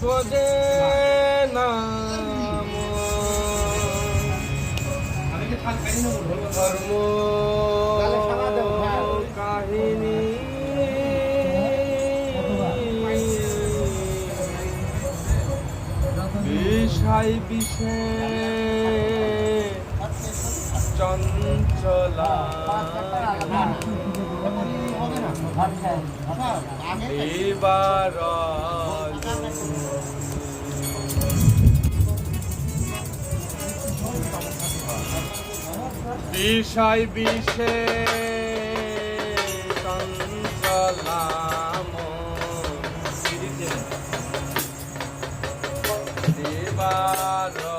বোঝে না ধর্ম কাহিনী বিষয় বিষে চঞ্চলা এবার বিষয় বিষে চঞ্চলাম এবার